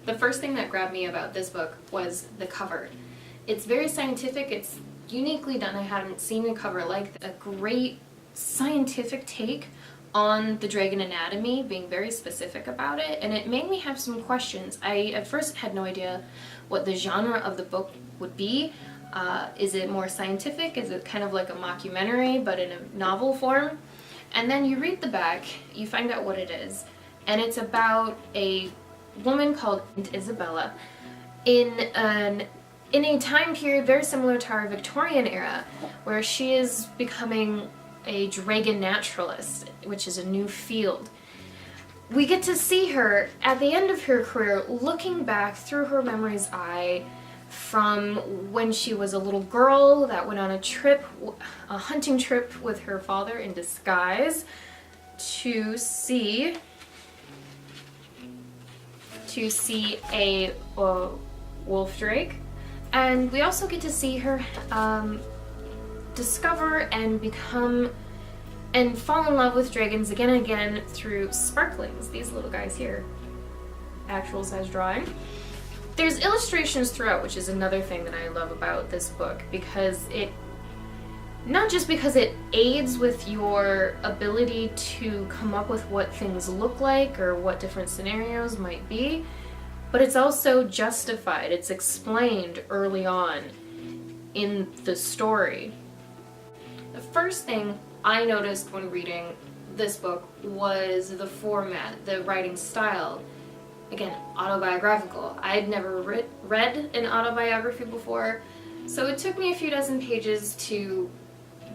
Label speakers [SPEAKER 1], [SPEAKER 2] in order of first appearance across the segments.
[SPEAKER 1] The first thing that grabbed me about this book was the cover. It's very scientific, it's uniquely done. I hadn't seen a cover like a great scientific take on the dragon anatomy, being very specific about it, and it made me have some questions. I at first had no idea what the genre of the book would be. Is it more scientific? Is it kind of like a mockumentary but in a novel form? And then you read the back, you find out what it is, and it's about a woman called Isabella in a time period very similar to our Victorian era, where she is becoming a dragon naturalist, which is a new field. We get to see her at the end of her career looking back through her memory's eye from when she was a little girl that went on a hunting trip with her father in disguise to see a wolf drake. And we also get to see her discover and become and fall in love with dragons again and again through sparklings, these little guys here, actual size drawing. There's illustrations throughout, which is another thing that I love about this book, because not just because it aids with your ability to come up with what things look like or what different scenarios might be, but it's also justified, it's explained early on in the story. The first thing I noticed when reading this book was the format, the writing style. Again, autobiographical. I'd never read an autobiography before, so it took me a few dozen pages to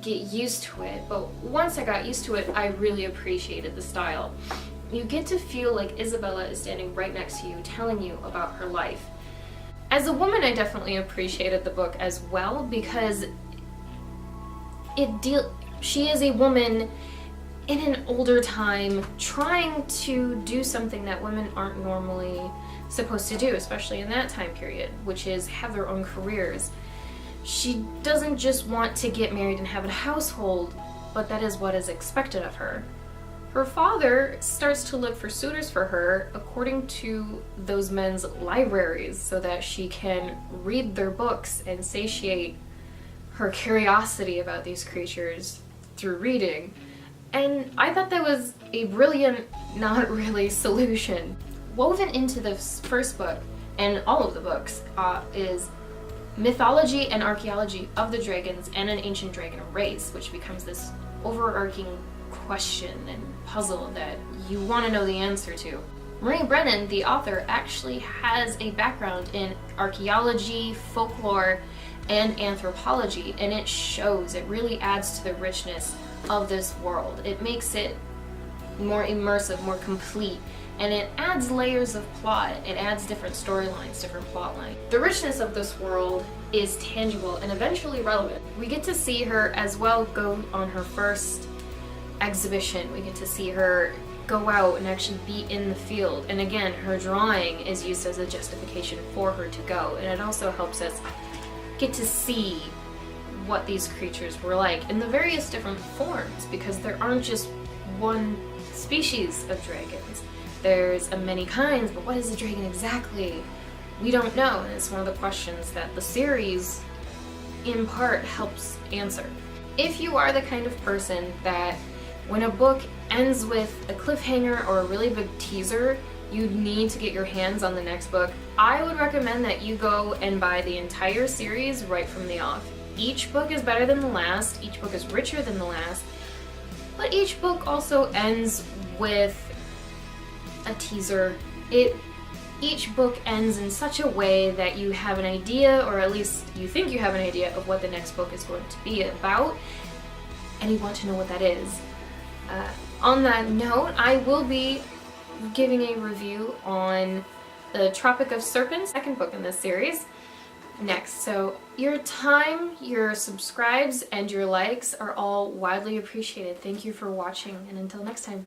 [SPEAKER 1] get used to it, but once I got used to it, I really appreciated the style. You get to feel like Isabella is standing right next to you, telling you about her life. As a woman, I definitely appreciated the book as well, because she is a woman in an older time trying to do something that women aren't normally supposed to do, especially in that time period, which is have their own careers. She doesn't just want to get married and have a household, but that is what is expected of her. Her father starts to look for suitors for her according to those men's libraries so that she can read their books and satiate her curiosity about these creatures through reading. And I thought that was a brilliant, not really, solution. Woven into the first book, and all of the books, is mythology and archaeology of the dragons and an ancient dragon race, which becomes this overarching question and puzzle that you want to know the answer to. Marie Brennan, the author, actually has a background in archaeology, folklore, and anthropology, and it shows. It really adds to the richness of this world. It makes it more immersive, more complete, and it adds layers of plot. It adds different storylines, different plot lines. The richness of this world is tangible and eventually relevant. We get to see her as well go on her first exhibition. We get to see her go out and actually be in the field, and again, her drawing is used as a justification for her to go, and it also helps us get to see what these creatures were like in the various different forms, because there aren't just one species of dragons. There's many kinds, but what is a dragon exactly? We don't know, and it's one of the questions that the series, in part, helps answer. If you are the kind of person that when a book ends with a cliffhanger or a really big teaser, you need to get your hands on the next book, I would recommend that you go and buy the entire series right from the off. Each book is better than the last, each book is richer than the last, but each book also ends with a teaser. Each book ends in such a way that you have an idea, or at least you think you have an idea of what the next book is going to be about, and you want to know what that is. On that note, I will be giving a review on the Tropic of Serpents, second book in this series, next. So your time, your subscribes, and your likes are all widely appreciated. Thank you for watching, and until next time.